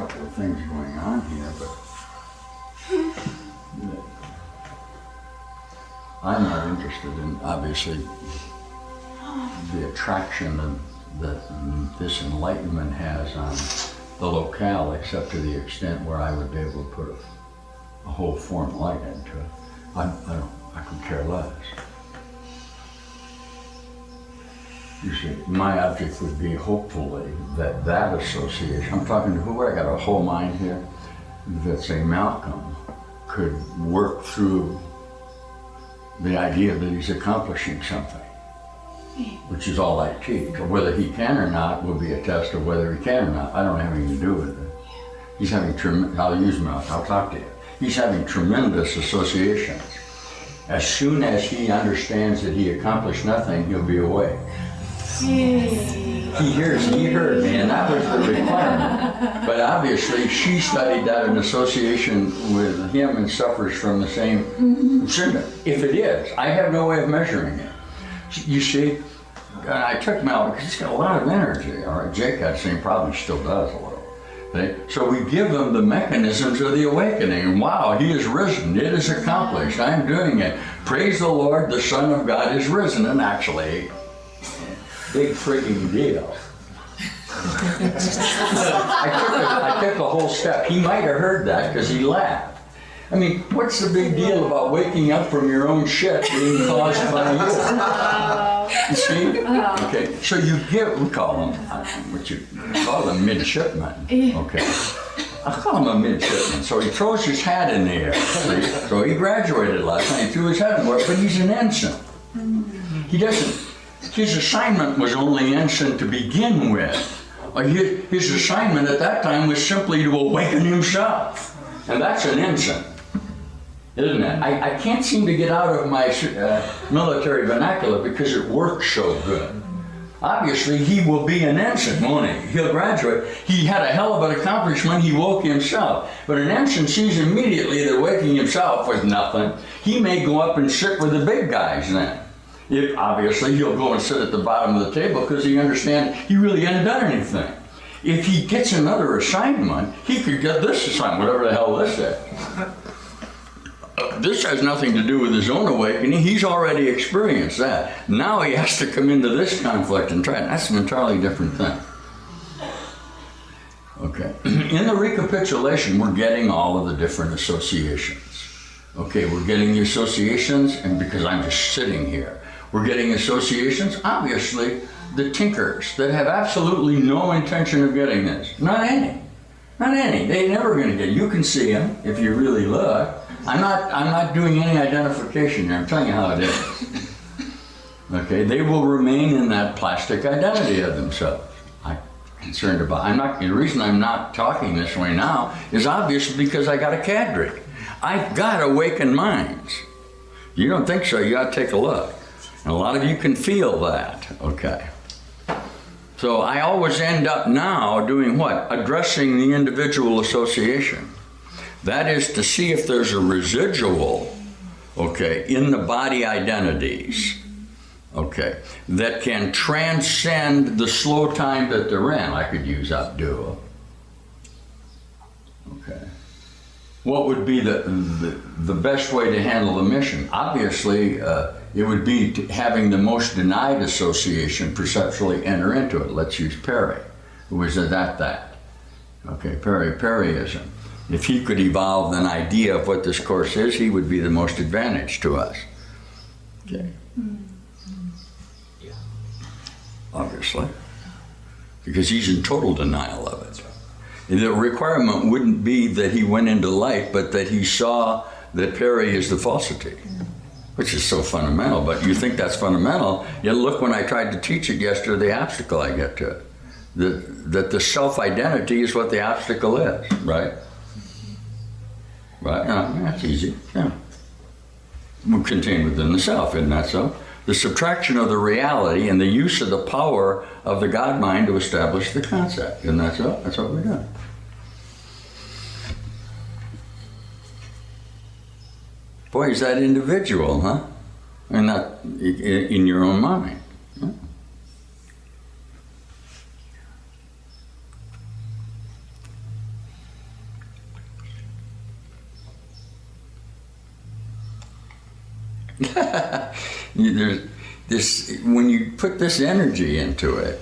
couple of things going on here, but I'm not interested in, obviously, the attraction that this enlightenment has on the locale, except to the extent where I would be able to put a whole form light into it. I could care less. You see, my object would be hopefully that association, I'm talking to who, I got a whole mind here, that say Malcolm could work through the idea that he's accomplishing something, which is all I teach. Whether he can or not will be a test of whether he can or not. I don't have anything to do with it. He's having I'll talk to you. He's having tremendous associations. As soon as he understands that he accomplished nothing, he'll be awake. He heard me, and that was the requirement. But obviously, she studied that in association with him and suffers from the same syndrome. If it is, I have no way of measuring it. You see, I took Mel because he's got a lot of energy. All right, Jake had the same problem, he still does a little. Okay? So we give him the mechanisms of the awakening. Wow, he is risen. It is accomplished. I'm doing it. Praise the Lord, the Son of God is risen. And actually, big freaking deal. I took a whole step. He might have heard that because he laughed. I mean, what's the big deal about waking up from your own shit being caused by you? You see? Okay, so you get, we call them, what you call them midshipmen. Okay, I call him a midshipman. So he throws his hat in the air. So he graduated last night, he threw his hat in the air, but he's an ensign. He doesn't. His assignment was only ensign to begin with. His assignment at that time was simply to awaken himself. And that's an ensign, isn't it? I can't seem to get out of my military vernacular because it works so good. Obviously, he will be an ensign, won't he? He'll graduate. He had a hell of an accomplishment. He woke himself. But an ensign sees immediately that waking himself was nothing. He may go up and sit with the big guys then. Obviously, he'll go and sit at the bottom of the table because he understands he really hadn't done anything. If he gets another assignment, he could get this assignment, whatever the hell this is. This has nothing to do with his own awakening. He's already experienced that. Now he has to come into this conflict and try it. That's an entirely different thing. Okay. In the recapitulation, we're getting all of the different associations. Okay, we're getting the associations, and because I'm just sitting here, we're getting associations, obviously, the tinkers that have absolutely no intention of getting this. Not any. Not any. They're never going to get it. You can see them if you really look. I'm not doing any identification here. I'm telling you how it is. Okay, they will remain in that plastic identity of themselves. I'm concerned about. The reason I'm not talking this way now is obvious because I got a cadre. I've got awakened minds. You don't think so? You got to take a look. And a lot of you can feel that. Okay. So I always end up now doing what? Addressing the individual association. That is to see if there's a residual, okay, in the body identities, okay, that can transcend the slow time that they're in. I could use Abdul. Okay. What would be the best way to handle the mission? Obviously, it would be having the most denied association perceptually enter into it. Let's use Perry, who was that. Okay, Perryism. If he could evolve an idea of what this course is, he would be the most advantaged to us. Okay. Yeah. Obviously. Because he's in total denial of it. The requirement wouldn't be that he went into light, but that he saw that Perry is the falsity, which is so fundamental. But you think that's fundamental, yet look when I tried to teach it yesterday, the obstacle I get to it. That the self-identity is what the obstacle is, right? Right? No, that's easy, yeah. We're contained within the self, isn't that so? The subtraction of the reality and the use of the power of the God mind to establish the concept, isn't that so? That's what we're doing. Boy, is that individual, huh? And not in your own mind. Huh? There's this, when you put this energy into it,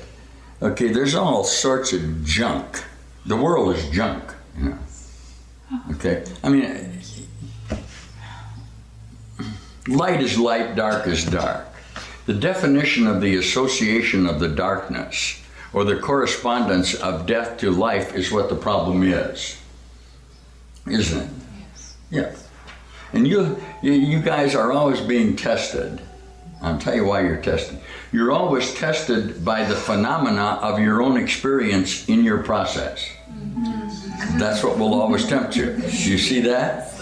okay, there's all sorts of junk. The world is junk, you know. Okay, I mean, light is light, dark is dark. The definition of the association of the darkness or the correspondence of death to life is what the problem is, isn't it? Yes. And you guys are always being tested. I'll tell you why you're tested. You're always tested by the phenomena of your own experience in your process. That's what will always tempt you. Do you see that?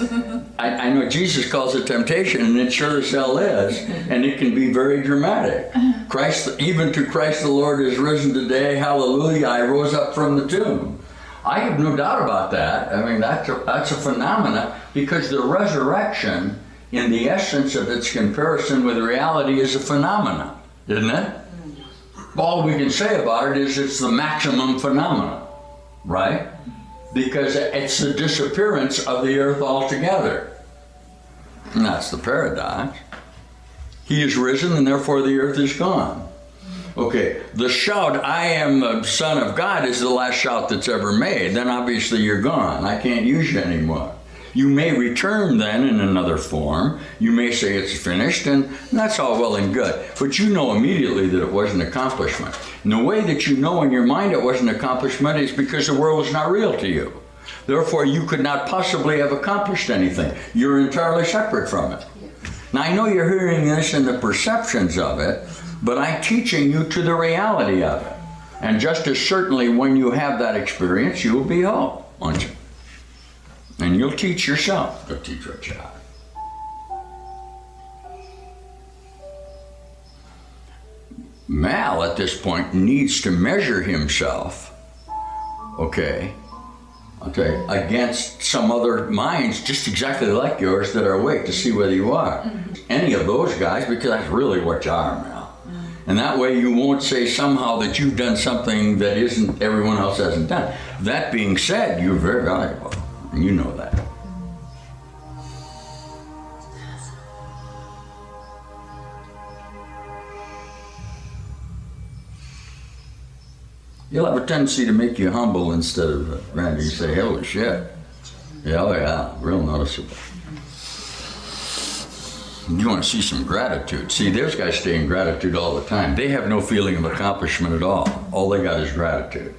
I know Jesus calls it temptation, and it sure as hell is, and it can be very dramatic. Christ, even to Christ the Lord is risen today, hallelujah, I rose up from the tomb. I have no doubt about that. I mean, that's a phenomena, because the resurrection, in the essence of its comparison with reality, is a phenomena, isn't it? All we can say about it is it's the maximum phenomena, right? Because it's the disappearance of the earth altogether. And that's the paradox. He is risen, and therefore the earth is gone. Okay, the shout, I am the Son of God, is the last shout that's ever made. Then obviously you're gone. I can't use you anymore. You may return then in another form. You may say it's finished, and that's all well and good. But you know immediately that it was an accomplishment. And the way that you know in your mind it was an accomplishment is because the world is not real to you. Therefore, you could not possibly have accomplished anything. You're entirely separate from it. Now, I know you're hearing this in the perceptions of it, but I'm teaching you to the reality of it. And just as certainly when you have that experience, you will be whole, won't you? And you'll teach yourself. You'll teach your child. Mal, at this point, needs to measure himself, okay, against some other minds just exactly like yours that are awake to see whether you are. Any of those guys, because that's really what you are, Mal. And that way you won't say somehow that you've done something that isn't everyone else hasn't done. That being said, you're very valuable. And you know that. You'll have a tendency to make you humble instead of Randy. You say, holy shit. Yeah, oh yeah, real noticeable. You want to see some gratitude. See, those guys stay in gratitude all the time. They have no feeling of accomplishment at all. All they got is gratitude.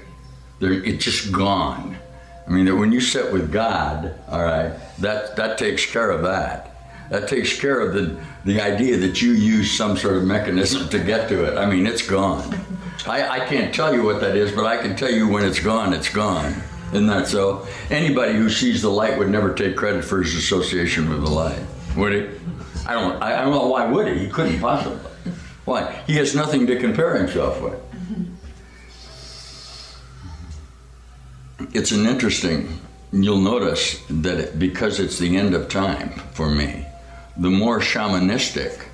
It's just gone. I mean, that when you sit with God, all right, that takes care of that. That takes care of the idea that you use some sort of mechanism to get to it. I mean, it's gone. I can't tell you what that is, but I can tell you when it's gone, it's gone. Isn't that so? Anybody who sees the light would never take credit for his association with the light, would he? I don't know why would he? He couldn't possibly. Why? He has nothing to compare himself with. It's an interesting, you'll notice that because it's the end of time for me, the more shamanistic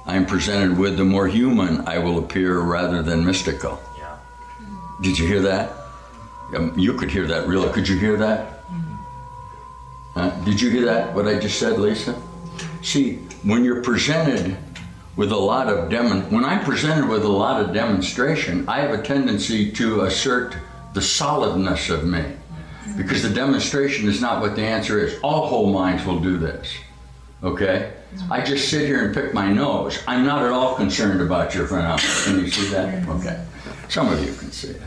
I'm presented with, the more human I will appear rather than mystical. Yeah. Did you hear that? You could hear that, really. Could you hear that? Did you hear that, what I just said, Lisa? See, when you're presented with a lot of when I'm presented with a lot of demonstration, I have a tendency to assert the solidness of me, because the demonstration is not what the answer is. All whole minds will do this, okay? I just sit here and pick my nose. I'm not at all concerned about your phenomena. Can you see that? Okay. Some of you can see it.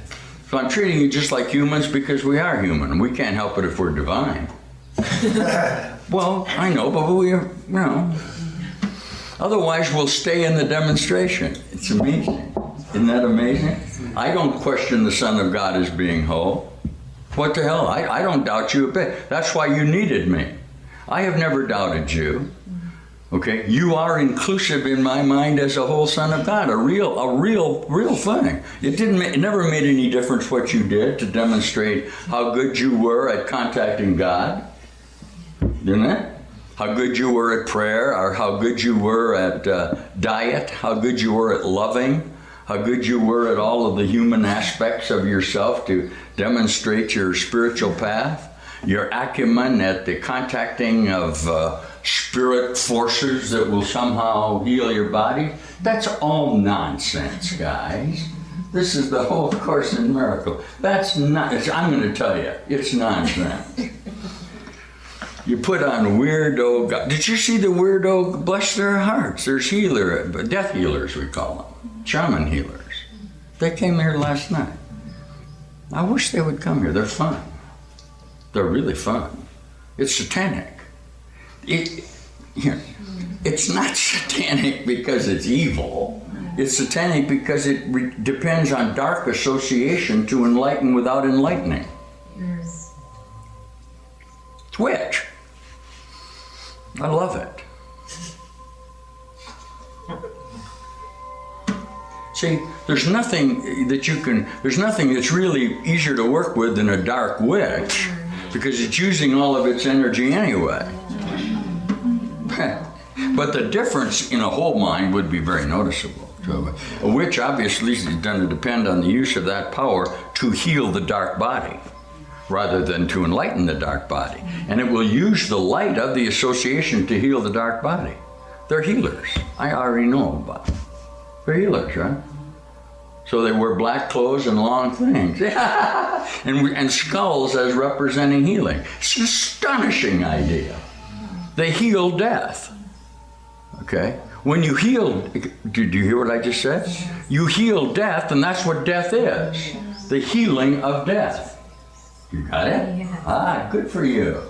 So I'm treating you just like humans because we are human. We can't help it if we're divine. Well, I know, but we are, Otherwise, we'll stay in the demonstration. It's amazing. Isn't that amazing? I don't question the Son of God as being whole. What the hell? I don't doubt you a bit. That's why you needed me. I have never doubted you. Okay? You are inclusive in my mind as a whole Son of God, a real thing. It never made any difference what you did to demonstrate how good you were at contacting God. Didn't it? How good you were at prayer, or how good you were at diet, how good you were at loving, how good you were at all of the human aspects of yourself to demonstrate your spiritual path. your acumen at the contacting of spirit forces that will somehow heal your body. That's all nonsense, guys. This is the whole Course in Miracles. That's not, I'm going to tell you, it's nonsense. You put on weirdo, did you see the weirdo, bless their hearts, there's death healers we call them, shaman healers. They came here last night. I wish they would come here, they're fun. They're really fun. It's satanic. It's not satanic because it's evil. It's satanic because it depends on dark association to enlighten without enlightening. Yes. Twitch. I love it. See, there's nothing that's really easier to work with than a dark witch because it's using all of its energy anyway. But the difference in a whole mind would be very noticeable. So a witch obviously is going to depend on the use of that power to heal the dark body rather than to enlighten the dark body. And it will use the light of the association to heal the dark body. They're healers. I already know about them. They're healers, right? So they wear black clothes and long things. and skulls as representing healing. It's an astonishing idea. They heal death. Okay? When you heal, did you hear what I just said? You heal death, and that's what death is. The healing of death. You got it? Ah, good for you.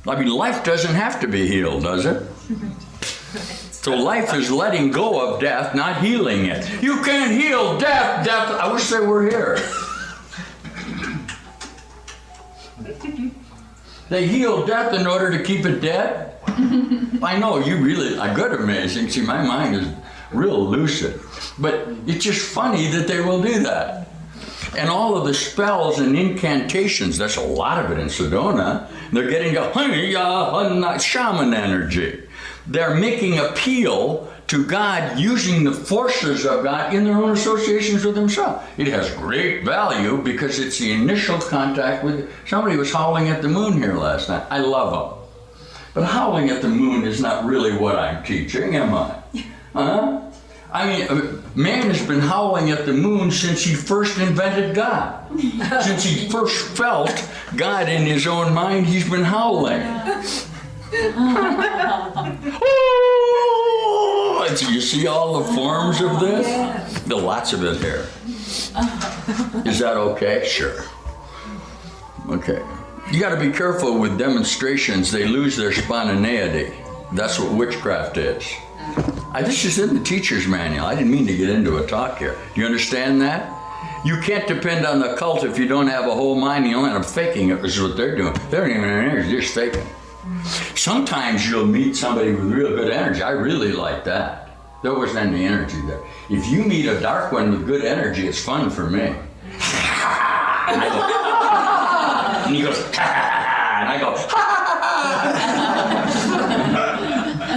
I mean, life doesn't have to be healed, does it? So life is letting go of death, not healing it. You can't heal death. Death. I wish they were here. They heal death in order to keep it dead? I know, you really are good, amazing. See, my mind is real lucid. But it's just funny that they will do that. And all of the spells and incantations, there's a lot of it in Sedona, they're getting a shaman energy. They're making appeal to God using the forces of God in their own associations with themselves. It has great value because it's the initial contact with... Somebody was howling at the moon here last night. I love them. But howling at the moon is not really what I'm teaching, am I? Huh? I mean, man has been howling at the moon since he first invented God. Since he first felt God in his own mind, he's been howling. Oh, you see all the forms of this? There's lots of it here. Is that okay? Sure. Okay. You got to be careful with demonstrations. They lose their spontaneity. That's what witchcraft is. This is in the teacher's manual. I didn't mean to get into a talk here. Do you understand that? You can't depend on the cult if you don't have a whole mind. You only end up faking it, which is what they're doing. They don't even have energy, they're just faking. Sometimes you'll meet somebody with real good energy. I really like that. There wasn't any energy there. If you meet a dark one with good energy, it's fun for me. And I go, and he goes, and I go,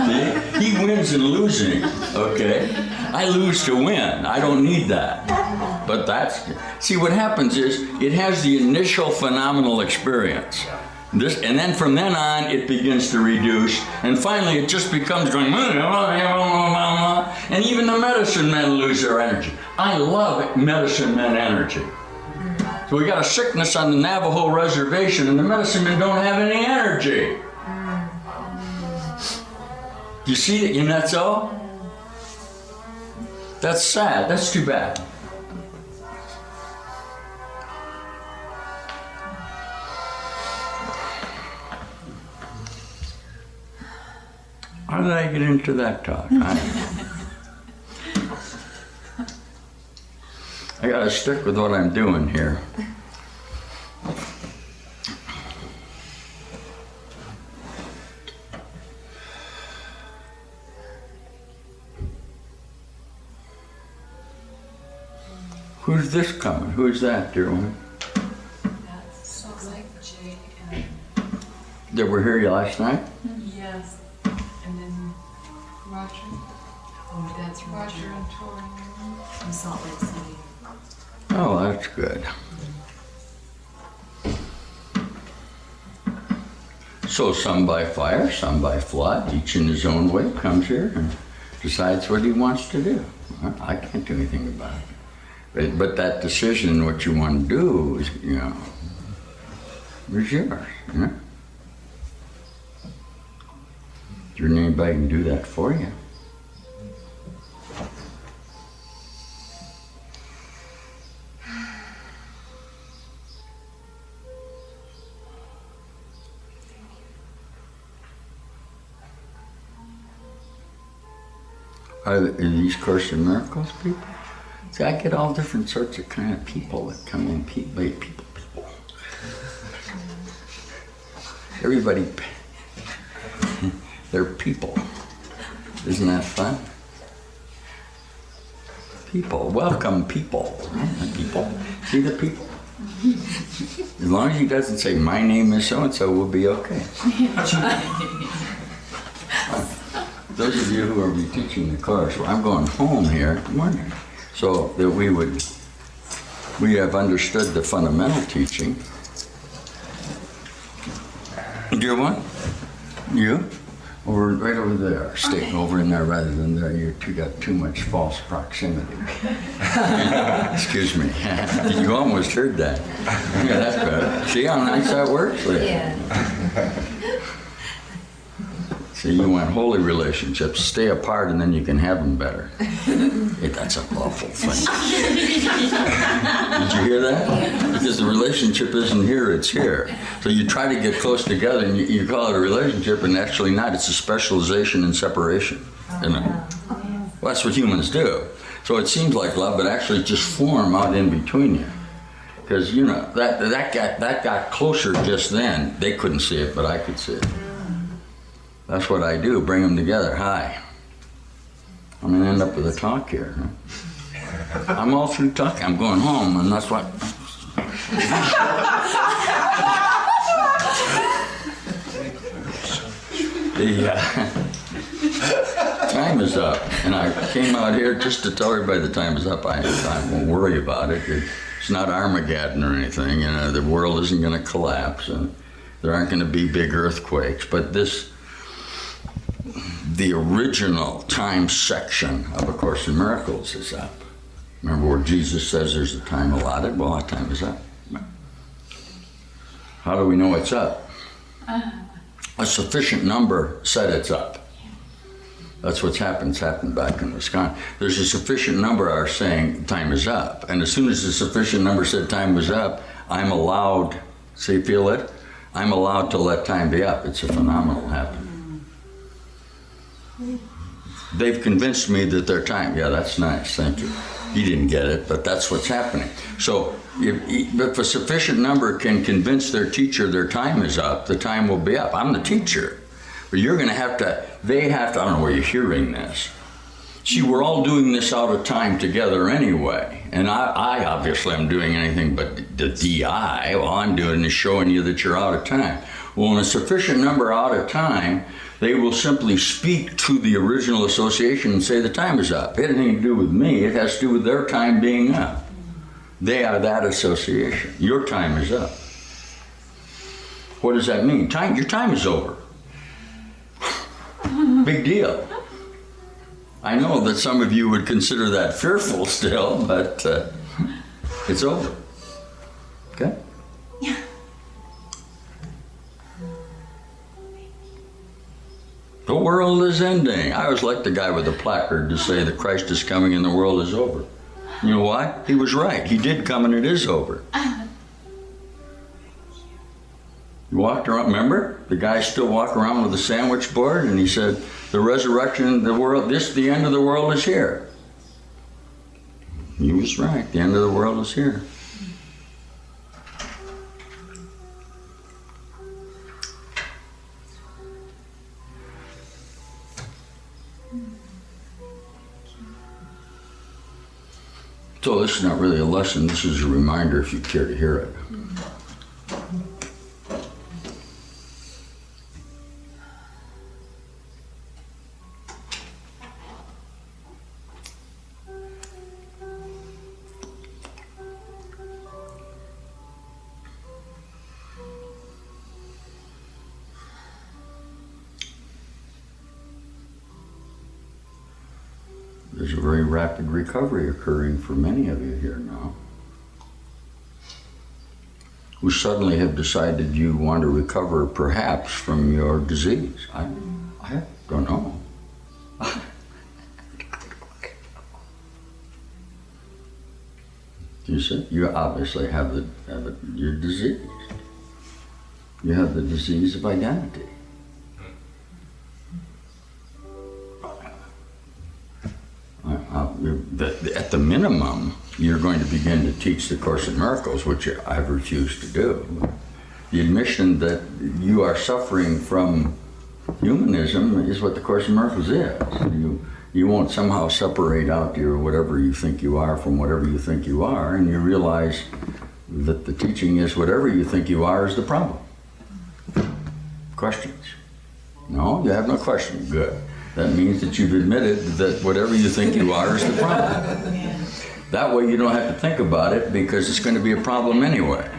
See? He wins in losing, okay? I lose to win. I don't need that. But see, what happens is, it has the initial phenomenal experience. And then from then on, it begins to reduce, and finally it just becomes going, and even the medicine men lose their energy. I love medicine men energy. So we got a sickness on the Navajo reservation, and the medicine men don't have any energy. Do you see it? Isn't that so? That's sad. That's too bad. How did I get into that talk? I gotta stick with what I'm doing here. Who's this coming? Who's that, dear one? That looks like Jay and... That were here last night? Yes. And then Roger. Oh, that's Roger and Tori from Salt Lake City. Oh, that's good. So some by fire, some by flood, each in his own way comes here and decides what he wants to do. I can't do anything about it. But that decision, what you want to do, is, is yours. There isn't anybody can do that for you. Are these Course in Miracles people? See, I get all different sorts of kind of people that come in. People. Everybody, they're people. Isn't that fun? People, welcome people. People, see the people? As long as he doesn't say, my name is so-and-so, we'll be okay. Those of you who will be teaching the course, well, I'm going home here Monday, so that we have understood the fundamental teaching. Dear one, you, right over there, stay over in there rather than there. You two got too much false proximity. Excuse me. You almost heard that. Yeah, that's better. See how nice that works? Yeah. See, you want holy relationships. Stay apart and then you can have them better. Hey, that's an awful thing. Did you hear that? Because the relationship isn't here, it's here. So you try to get close together and you call it a relationship, and actually not. It's a specialization and separation. Isn't it? Well, that's what humans do. So it seems like love, but actually just form out in between you. Because, that got closer just then. They couldn't see it, but I could see it. That's what I do, bring them together. Hi. I'm going to end up with a talk here. Huh? I'm all through talking. I'm going home, and that's what... Time is up, and I came out here just to tell everybody the time is up. I won't worry about it. It's not Armageddon or anything. The world isn't going to collapse, and there aren't going to be big earthquakes. But the original time section of A Course in Miracles is up. Remember where Jesus says there's a time allotted? Well, that time is up. How do we know it's up? A sufficient number said it's up. That's what's happened. It's happened back in Wisconsin. There's a sufficient number are saying time is up. And as soon as a sufficient number said time was up, I'm allowed, see, feel it? I'm allowed to let time be up. It's a phenomenal happening. They've convinced me that their time, yeah, that's nice, thank you. You didn't get it, but that's what's happening. So if a sufficient number can convince their teacher their time is up, the time will be up. I'm the teacher. But you're going to have to, I don't know where you're hearing this. See, we're all doing this out of time together anyway. And I obviously am doing anything but the DI. All I'm doing is showing you that you're out of time. Well, in a sufficient number out of time, they will simply speak to the original association and say the time is up. It has nothing to do with me. It has to do with their time being up. They are that association. Your time is up. What does that mean? Your time is over. Big deal. I know that some of you would consider that fearful still, but it's over. Okay? Yeah. The world is ending. I always like the guy with the placard to say that Christ is coming and the world is over. You know why? He was right. He did come and it is over. You walked around, remember? The guy still walked around with a sandwich board and he said, the resurrection, the world, the end of the world is here. He was right. The end of the world is here. So this is not really a lesson, this is a reminder if you care to hear it. a very rapid recovery occurring for many of you here now, who suddenly have decided you want to recover perhaps from your disease. I don't know. You see, you obviously have your disease. You have the disease of identity. At the minimum, you're going to begin to teach the Course in Miracles, which I've refused to do. The admission that you are suffering from humanism is what the Course in Miracles is. You won't somehow separate out your whatever you think you are from whatever you think you are, and you realize that the teaching is whatever you think you are is the problem. Questions? No? You have no question. Good. That means that you've admitted that whatever you think you are is the problem. That way you don't have to think about it because it's going to be a problem anyway.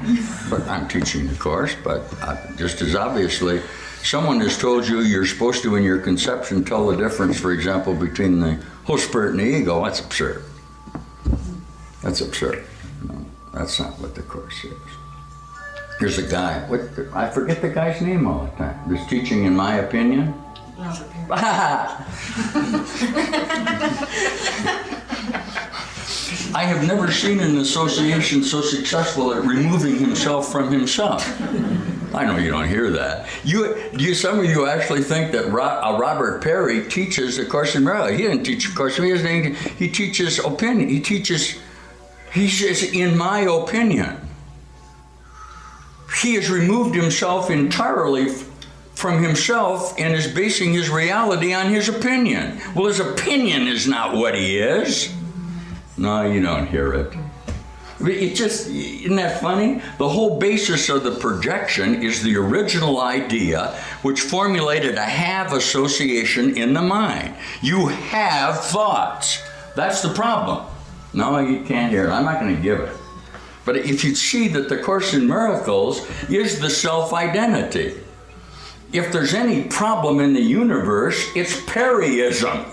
But I'm teaching the Course, but just as obviously, someone has told you you're supposed to, in your conception, tell the difference, for example, between the Holy Spirit and the ego. That's absurd. That's absurd. No, that's not what the Course is. Here's a guy, I forget the guy's name all the time. This teaching, in my opinion. I have never seen an association so successful at removing himself from himself. I know you don't hear that. Some of you actually think that Robert Perry teaches A Course in Miracles. He didn't teach A Course in Miracles. He teaches opinion. He says, in my opinion. He has removed himself entirely from himself and is basing his reality on his opinion. Well, his opinion is not what he is. No, you don't hear it. Isn't that funny? The whole basis of the projection is the original idea which formulated a have association in the mind. You have thoughts. That's the problem. No, you can't hear it. I'm not going to give it. But if you see that the Course in Miracles is the self-identity. If there's any problem in the universe, it's Perryism.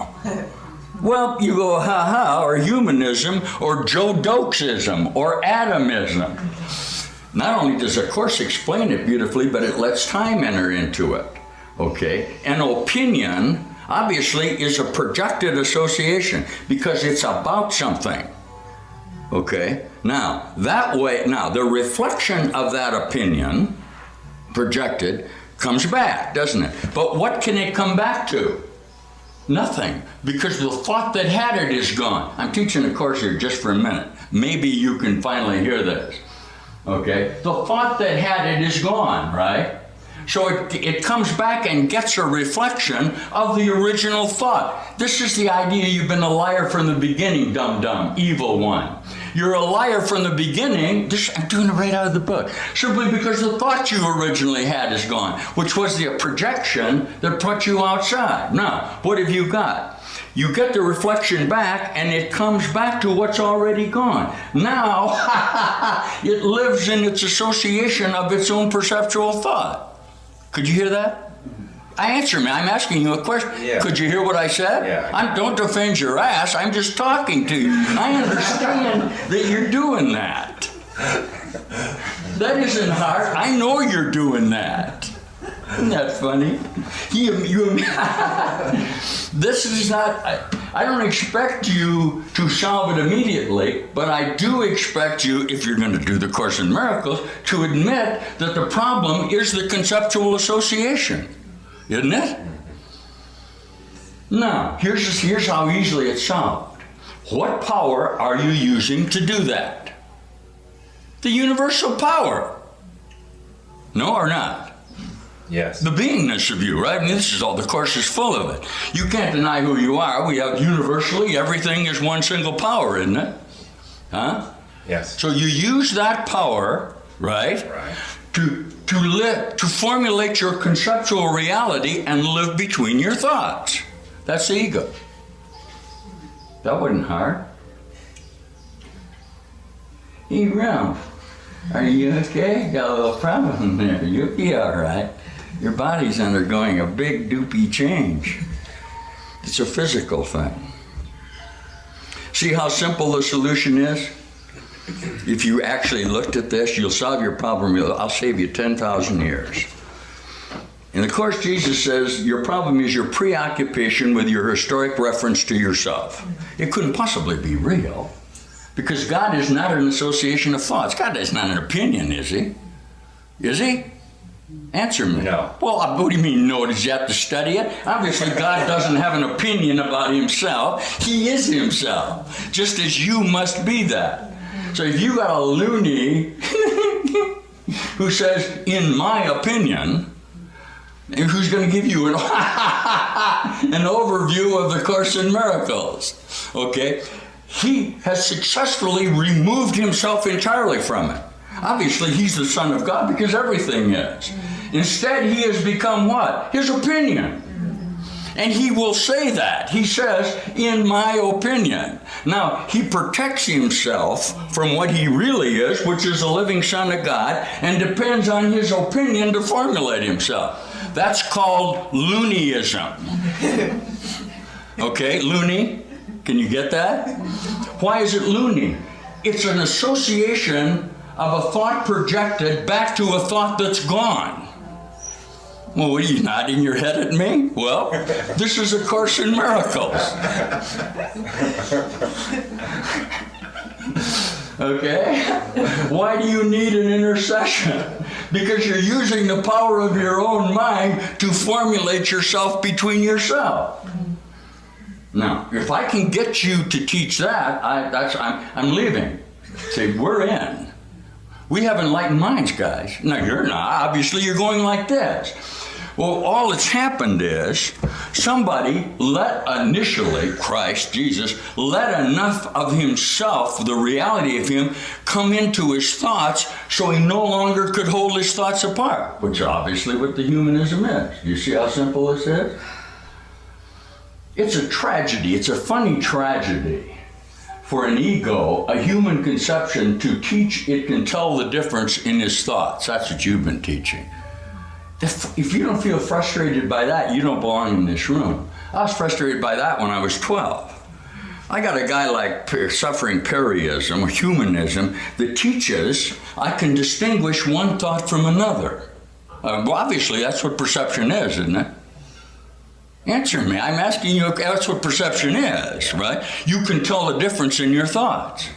Well, you go ha-ha, or humanism, or Joe Dokesism, or atomism. Not only does the Course explain it beautifully, but it lets time enter into it. Okay? An opinion, obviously, is a projected association because it's about something. Okay? Now, the reflection of that opinion, projected, comes back, doesn't it? But what can it come back to? Nothing, because the thought that had it is gone. I'm teaching a course here just for a minute. Maybe you can finally hear this. Okay? The thought that had it is gone, right? So it comes back and gets a reflection of the original thought. This is the idea you've been a liar from the beginning, dum-dum, evil one. You're a liar from the beginning. I'm doing it right out of the book. Simply because the thought you originally had is gone, which was the projection that put you outside. Now, what have you got? You get the reflection back, and it comes back to what's already gone. Now, it lives in its association of its own perceptual thought. Could you hear that? Answer me. I'm asking you a question. Yeah. Could you hear what I said? Yeah. Don't defend your ass. I'm just talking to you. I understand that you're doing that. That isn't hard. I know you're doing that. Isn't that funny? This is not... I don't expect you to solve it immediately, but I do expect you, if you're going to do the Course in Miracles, to admit that the problem is the conceptual association. Isn't it? Now, here's how easily it's solved. What power are you using to do that? The universal power. No or not? Yes. The beingness of you, right? I mean, this is all, the Course is full of it. You can't deny who you are. We have universally, everything is one single power, isn't it? Huh? Yes. So you use that power, right? Right. To formulate your conceptual reality and live between your thoughts. That's the ego. That wasn't hard. Hey, Ralph, are you okay? Got a little problem there. You'll be all right. Your body's undergoing a big doopy change. It's a physical thing. See how simple the solution is? If you actually looked at this, you'll solve your problem. I'll save you 10,000 years. And of course, Jesus says your problem is your preoccupation with your historic reference to yourself. It couldn't possibly be real, because God is not an association of thoughts. God is not an opinion, is he? Is he? Answer me. No. Well, what do you mean no? Does you have to study it? Obviously, God doesn't have an opinion about himself. He is himself, just as you must be that. So if you got a loony who says, in my opinion, who's going to give you an overview of the Course in Miracles, okay? He has successfully removed himself entirely from it. Obviously, he's the Son of God because everything is. Instead, he has become what? His opinion. And he will say that. He says, in my opinion. Now, he protects himself from what he really is, which is a living Son of God, and depends on his opinion to formulate himself. That's called loonyism. Okay, loony? Can you get that? Why is it loony? It's an association of a thought projected back to a thought that's gone. Well, what are you nodding your head at me? Well, this is A Course in Miracles. Okay? Why do you need an intercession? Because you're using the power of your own mind to formulate yourself between yourself. Now, if I can get you to teach that, I'm leaving. See, we're in. We have enlightened minds, guys. No, you're not. Obviously, you're going like this. Well, all that's happened is somebody initially, Christ, Jesus, let enough of himself, the reality of him, come into his thoughts so he no longer could hold his thoughts apart, which is obviously what the humanism is. You see how simple this is? It's a tragedy. It's a funny tragedy for an ego, a human conception, to teach it can tell the difference in his thoughts. That's what you've been teaching. If you don't feel frustrated by that, you don't belong in this room. I was frustrated by that when I was 12. I got a guy like suffering Perryism or humanism that teaches I can distinguish one thought from another. Well, obviously, that's what perception is, isn't it? Answer me. I'm asking you, that's what perception is, right? You can tell the difference in your thoughts,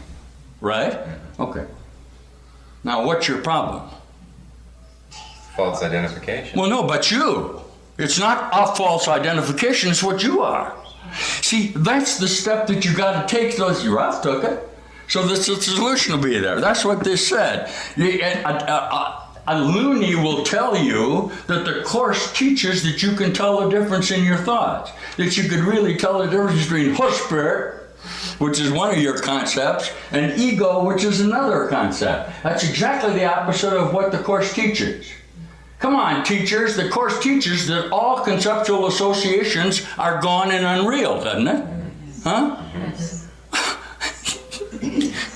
right? Okay. Now, what's your problem? False identification. Well, no, but you. It's not a false identification, it's what you are. See, that's the step that you got to take. Ralph took it. So the solution will be there. That's what this said. A loony will tell you that the Course teaches that you can tell the difference in your thoughts. That you could really tell the difference between Holy Spirit, which is one of your concepts, and ego, which is another concept. That's exactly the opposite of what the Course teaches. Come on, teachers. The Course teaches that all conceptual associations are gone and unreal, doesn't it? Huh?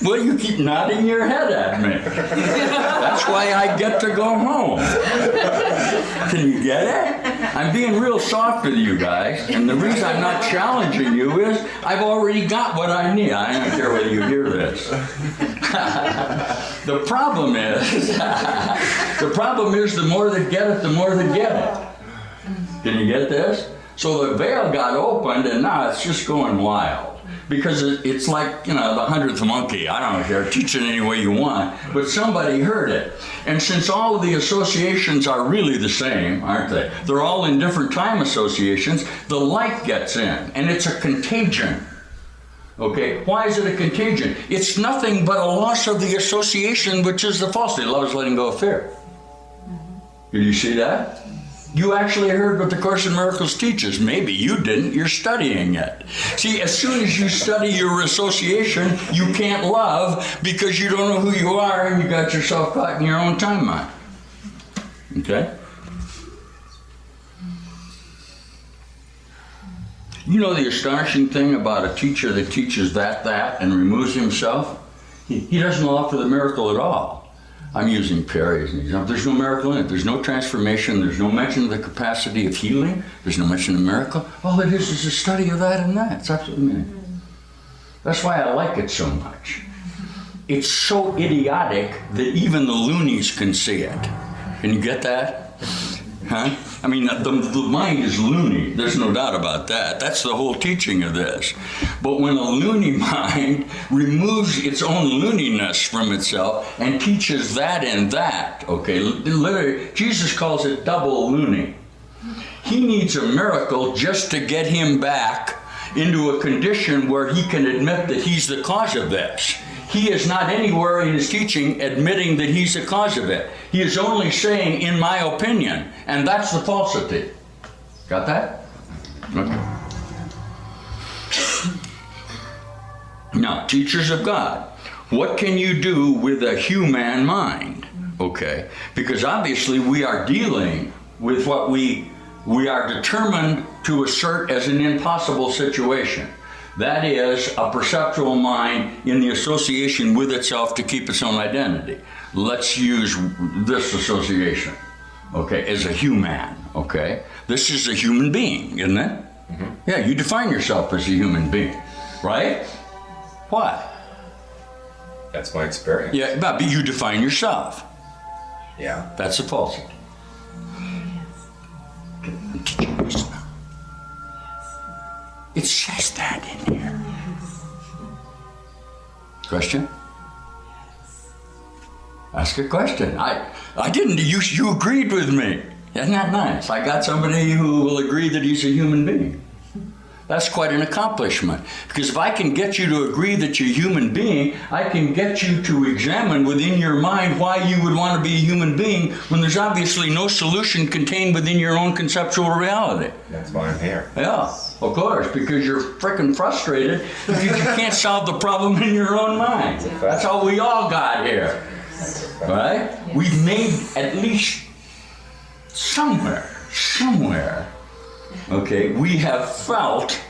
Well, you keep nodding your head at me. That's why I get to go home. Can you get it? I'm being real soft with you guys, and the reason I'm not challenging you is I've already got what I need. I don't care whether you hear this. The problem is the more that get it, the more that get it. Can you get this? So the veil got opened, and now it's just going wild. Because it's like, the 100th monkey. I don't care, teach it any way you want, but somebody heard it. And since all of the associations are really the same, aren't they? They're all in different time associations. The light gets in, and it's a contagion. Okay, why is it a contagion? It's nothing but a loss of the association, which is the falsity. Love is letting go of fear. Did you see that? You actually heard what the Course in Miracles teaches. Maybe you didn't. You're studying it. See, as soon as you study your association, you can't love because you don't know who you are and you got yourself caught in your own timeline. Okay? You know the astonishing thing about a teacher that teaches that, and removes himself? He doesn't offer the miracle at all. I'm using Perry as an example. There's no miracle in it. There's no transformation. There's no mention of the capacity of healing. There's no mention of miracle. All it is a study of that and that. It's absolutely meaningless. That's why I like it so much. It's so idiotic that even the loonies can see it. Can you get that? Huh? I mean, the mind is loony. There's no doubt about that. That's the whole teaching of this. But when a loony mind removes its own looniness from itself and teaches that and that, okay, literally, Jesus calls it double loony. He needs a miracle just to get him back into a condition where he can admit that he's the cause of this. He is not anywhere in his teaching admitting that he's the cause of it. He is only saying, in my opinion, and that's the falsity. Got that? Okay. Now, teachers of God, what can you do with a human mind? Okay, because obviously we are dealing with what we are determined to assert as an impossible situation. That is a perceptual mind in the association with itself to keep its own identity. Let's use this association, okay, as a human, okay? This is a human being, isn't it? Mm-hmm. Yeah, you define yourself as a human being, right? What? That's my experience. Yeah, but you define yourself. Yeah. That's a falsity. I'm teaching this now. It says that in here. Question? Ask a question. I didn't. You agreed with me. Isn't that nice? I got somebody who will agree that he's a human being. That's quite an accomplishment. Because if I can get you to agree that you're a human being, I can get you to examine within your mind why you would want to be a human being when there's obviously no solution contained within your own conceptual reality. That's why I'm here. Yeah, of course, because you're freaking frustrated because you can't solve the problem in your own mind. That's how we all got here. Right? We've made at least somewhere, okay, we have felt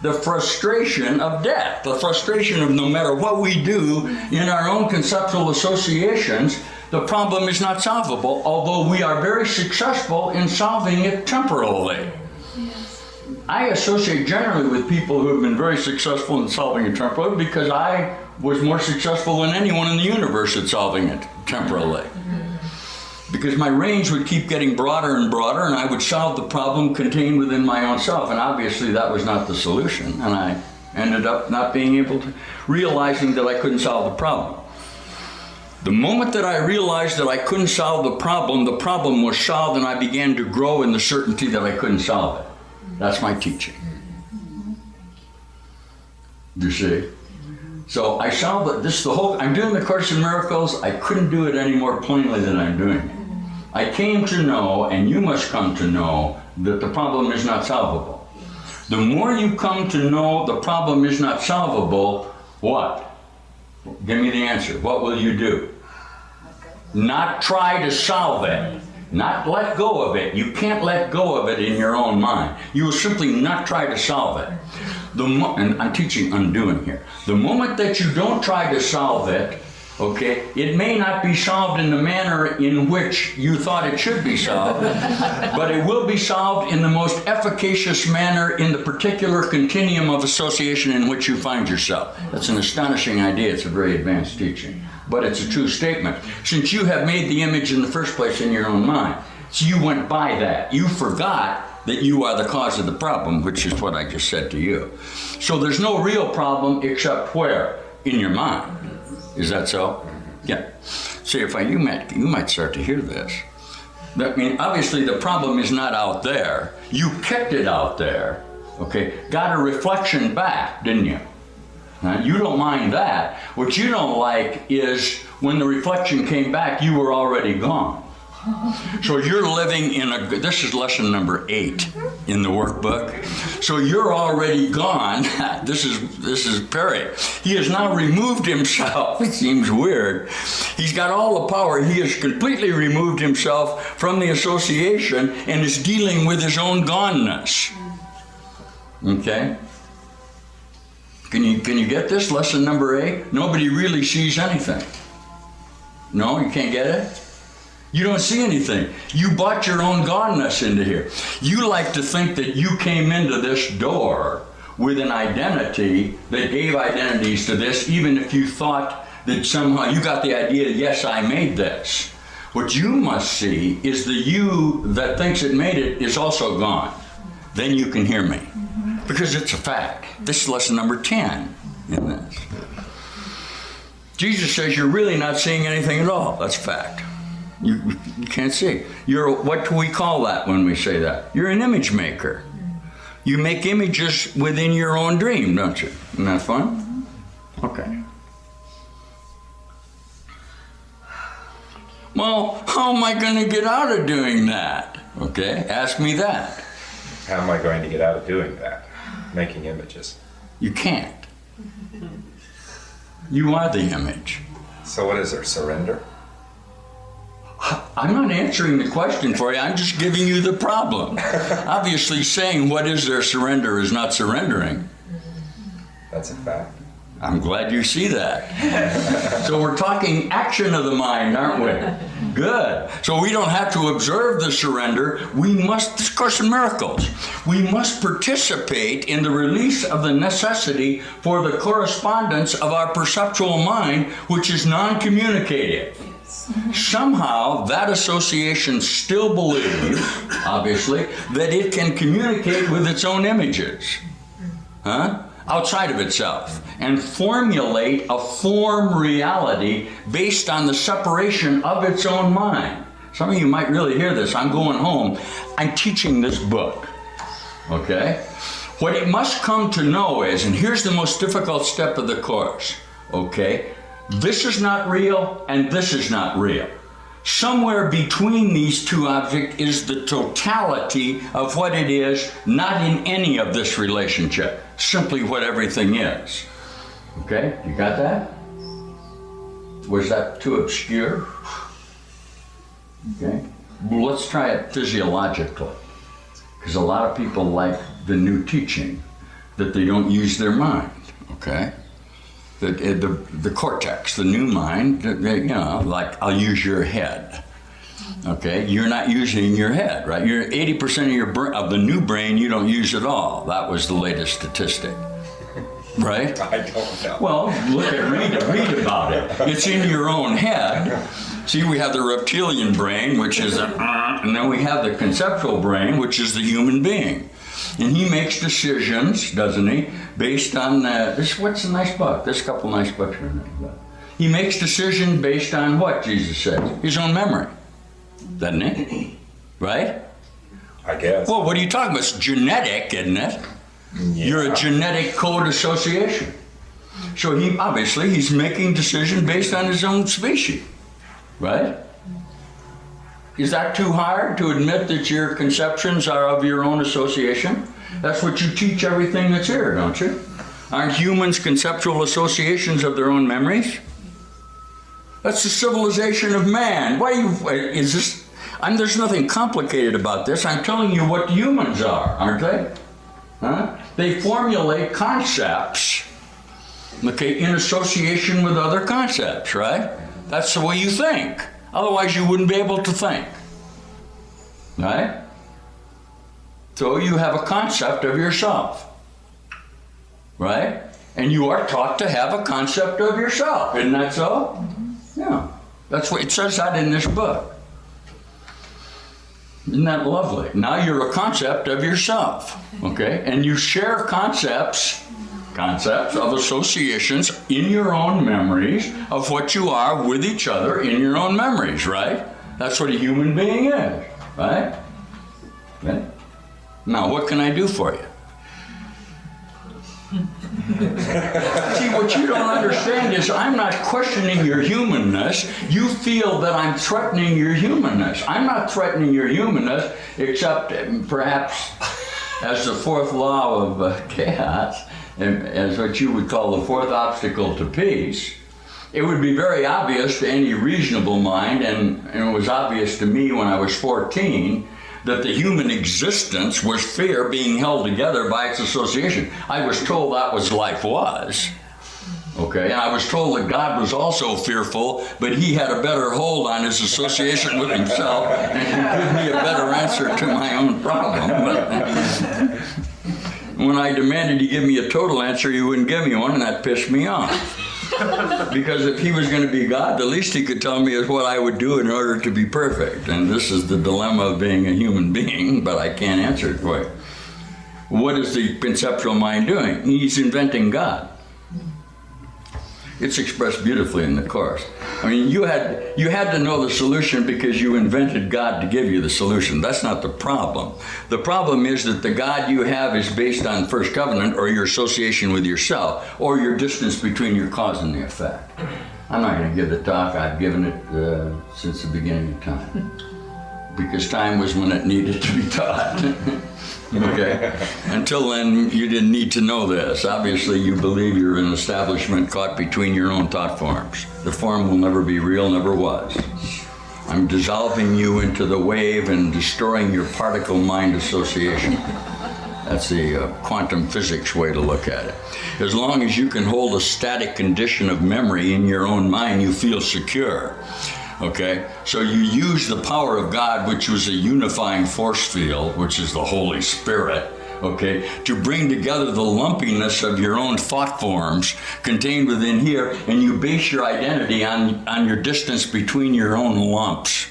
the frustration of death, the frustration of no matter what we do in our own conceptual associations, the problem is not solvable, although we are very successful in solving it temporarily. I associate generally with people who have been very successful in solving it temporarily because I was more successful than anyone in the universe at solving it temporarily. Because my range would keep getting broader and broader, and I would solve the problem contained within my own self. And obviously that was not the solution. And I ended up not being able to, realizing that I couldn't solve the problem. The moment that I realized that I couldn't solve the problem was solved, and I began to grow in the certainty that I couldn't solve it. That's my teaching. You see? So I solved it. I'm doing the Course in Miracles. I couldn't do it any more plainly than I'm doing it. I came to know, and you must come to know, that the problem is not solvable. The more you come to know the problem is not solvable, what? Give me the answer. What will you do? Not try to solve it. Not let go of it. You can't let go of it in your own mind. You will simply not try to solve it. And I'm teaching undoing here. The moment that you don't try to solve it, okay, it may not be solved in the manner in which you thought it should be solved, but it will be solved in the most efficacious manner in the particular continuum of association in which you find yourself. That's an astonishing idea. It's a very advanced teaching, but it's a true statement. Since you have made the image in the first place in your own mind, so you went by that. You forgot that you are the cause of the problem, which is what I just said to you. So there's no real problem except where? In your mind. Is that so? Yeah. See, you might start to hear this. I mean, obviously the problem is not out there. You kicked it out there, okay? Got a reflection back, didn't you? You don't mind that. What you don't like is when the reflection came back, you were already gone. So you're living this is lesson number 8 in the workbook. So you're already gone. This is Perry. He has now removed himself. It seems weird. He's got all the power. He has completely removed himself from the association and is dealing with his own goneness. Okay? Can you get this? Lesson number 8? Nobody really sees anything. No, you can't get it? You don't see anything. You brought your own goneness into here. You like to think that you came into this door with an identity that gave identities to this, even if you thought that somehow you got the idea, yes, I made this. What you must see is the you that thinks it made it is also gone. Then you can hear me. Because it's a fact. This is lesson number 10 in this. Jesus says you're really not seeing anything at all. That's a fact. You can't see. What do we call that when we say that? You're an image maker. You make images within your own dream, don't you? Isn't that fun? Okay. Well, how am I going to get out of doing that? Okay, ask me that. How am I going to get out of doing that? Making images. You can't. You are the image. So what is there? Surrender? I'm not answering the question for you. I'm just giving you the problem. Obviously, saying what is there surrender is not surrendering. That's a fact. I'm glad you see that. So we're talking action of the mind, aren't we? Good. So we don't have to observe the surrender. We must, this Course in Miracles, we must participate in the release of the necessity for the correspondence of our perceptual mind, which is non-communicative. Somehow that association still believes, obviously, that it can communicate with its own images. Outside of itself, and formulate a form reality based on the separation of its own mind. Some of you might really hear this. I'm going home. I'm teaching this book. Okay? What it must come to know is, and here's the most difficult step of the course, okay? This is not real, and this is not real. Somewhere between these two objects is the totality of what it is, not in any of this relationship, simply what everything is. Okay, you got that? Was that too obscure? Okay, well, let's try it physiologically, because a lot of people like the new teaching that they don't use their mind, okay? The cortex, the new mind, like I'll use your head. Okay, you're not using your head, right? You're 80% of the new brain you don't use at all. That was the latest statistic, right? I don't know. Well, read about it. It's in your own head. See, we have the reptilian brain, which is and then we have the conceptual brain, which is the human being. And he makes decisions, doesn't he, based on what's a nice book? There's a couple nice books in it. He makes decisions based on what, Jesus says? His own memory, doesn't he? Right? I guess. Well, what are you talking about? It's genetic, isn't it? Yeah. You're a genetic code association. So he's making decisions based on his own species, right? Is that too hard to admit that your conceptions are of your own association? That's what you teach everything that's here, don't you? Aren't humans conceptual associations of their own memories? That's the civilization of man. There's nothing complicated about this. I'm telling you what humans are, aren't they? They formulate concepts, okay, in association with other concepts, right? That's the way you think. Otherwise, you wouldn't be able to think, right? So you have a concept of yourself, right? And you are taught to have a concept of yourself. Isn't that so? Mm-hmm. Yeah. That's what it says that in this book. Isn't that lovely? Now you're a concept of yourself, okay? And you share concepts of associations in your own memories of what you are with each other in your own memories, right? That's what a human being is, right? Okay. Now, what can I do for you? See, what you don't understand is I'm not questioning your humanness. You feel that I'm threatening your humanness. I'm not threatening your humanness, except perhaps as the fourth law of chaos, and as what you would call the fourth obstacle to peace. It would be very obvious to any reasonable mind, and it was obvious to me when I was 14, that the human existence was fear being held together by its association. I was told that was life was. Okay, and I was told that God was also fearful, but he had a better hold on his association with himself and could give me a better answer to my own problem. But when I demanded he give me a total answer, he wouldn't give me one, and that pissed me off. Because if he was going to be God, the least he could tell me is what I would do in order to be perfect. And this is the dilemma of being a human being, but I can't answer it for you. What is the conceptual mind doing? He's inventing God. It's expressed beautifully in the Course. I mean, you had to know the solution because you invented God to give you the solution. That's not the problem. The problem is that the God you have is based on first covenant, or your association with yourself, or your distance between your cause and the effect. I'm not going to give the talk. I've given it since the beginning of time. Because time was when it needed to be taught. Okay? Until then, you didn't need to know this. Obviously, you believe you're an establishment caught between your own thought forms. The form will never be real, never was. I'm dissolving you into the wave and destroying your particle-mind association. That's the quantum physics way to look at it. As long as you can hold a static condition of memory in your own mind, you feel secure. Okay, so you use the power of God, which was a unifying force field, which is the Holy Spirit, okay, to bring together the lumpiness of your own thought forms contained within here, and you base your identity on your distance between your own lumps.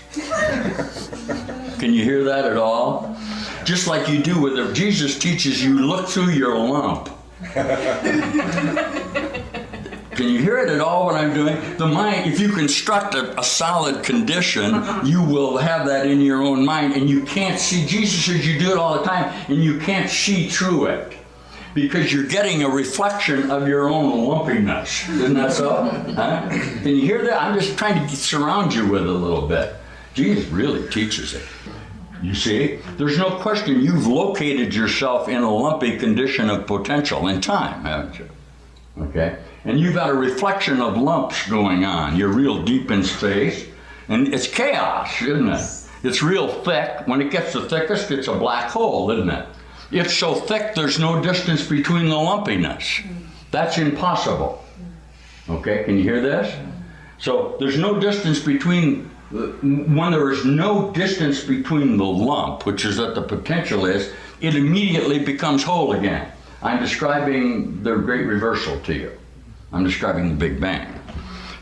Can you hear that at all? Just like you do with if Jesus teaches you, look through your lump. Can you hear it at all, what I'm doing? The mind, if you construct a solid condition, you will have that in your own mind, and you can't see. Jesus says you do it all the time, and you can't see through it. Because you're getting a reflection of your own lumpiness. Isn't that so? Huh? Can you hear that? I'm just trying to surround you with it a little bit. Jesus really teaches it. You see, there's no question you've located yourself in a lumpy condition of potential in time, haven't you? Okay? And you've got a reflection of lumps going on. You're real deep in space, and it's chaos, isn't it? It's real thick. When it gets the thickest, it's a black hole, isn't it? It's so thick, there's no distance between the lumpiness. That's impossible. Okay, can you hear this? So there's no distance between, when there is no distance between the lump, which is what the potential is, it immediately becomes whole again. I'm describing the great reversal to you. I'm describing the Big Bang.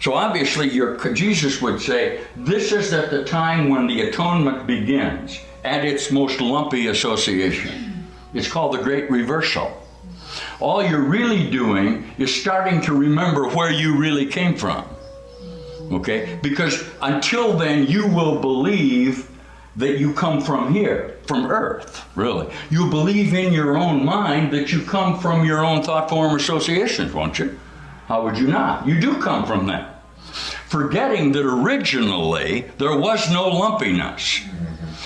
So obviously, Jesus would say, this is at the time when the atonement begins, at its most lumpy association. It's called the great reversal. All you're really doing is starting to remember where you really came from. Okay? Because until then, you will believe that you come from here, from Earth, really. You believe in your own mind that you come from your own thought form associations, won't you? How would you not? You do come from that. Forgetting that originally there was no lumpiness.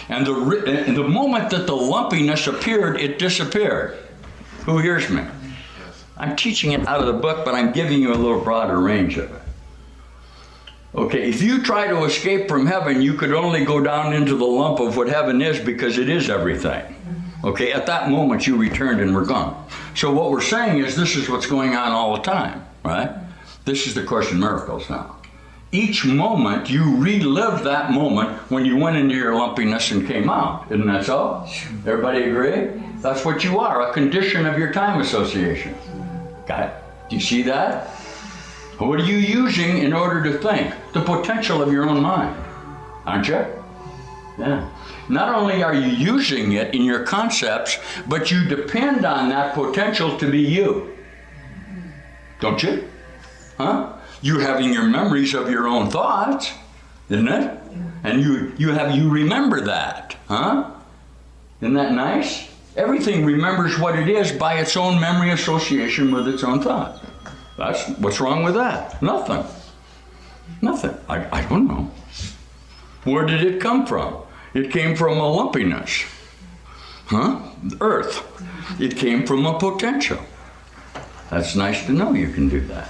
And the moment that the lumpiness appeared, it disappeared. Who hears me? I'm teaching it out of the book, but I'm giving you a little broader range of it. Okay, if you try to escape from heaven, you could only go down into the lump of what heaven is, because it is everything. Okay, at that moment you returned and were gone. So what we're saying is this is what's going on all the time, right? This is the Course in Miracles now. Each moment you relive that moment when you went into your lumpiness and came out. Isn't that so? Everybody agree? That's what you are, a condition of your time association. Got it? Do you see that? What are you using in order to think? The potential of your own mind, aren't you? Yeah. Not only are you using it in your concepts, but you depend on that potential to be you. Don't you? Huh? You're having your memories of your own thoughts, isn't it? And you remember that, huh? Isn't that nice? Everything remembers what it is by its own memory association with its own thoughts. That's what's wrong with that? Nothing. Nothing. I don't know. Where did it come from? It came from a lumpiness. Huh? Earth. It came from a potential. That's nice to know you can do that.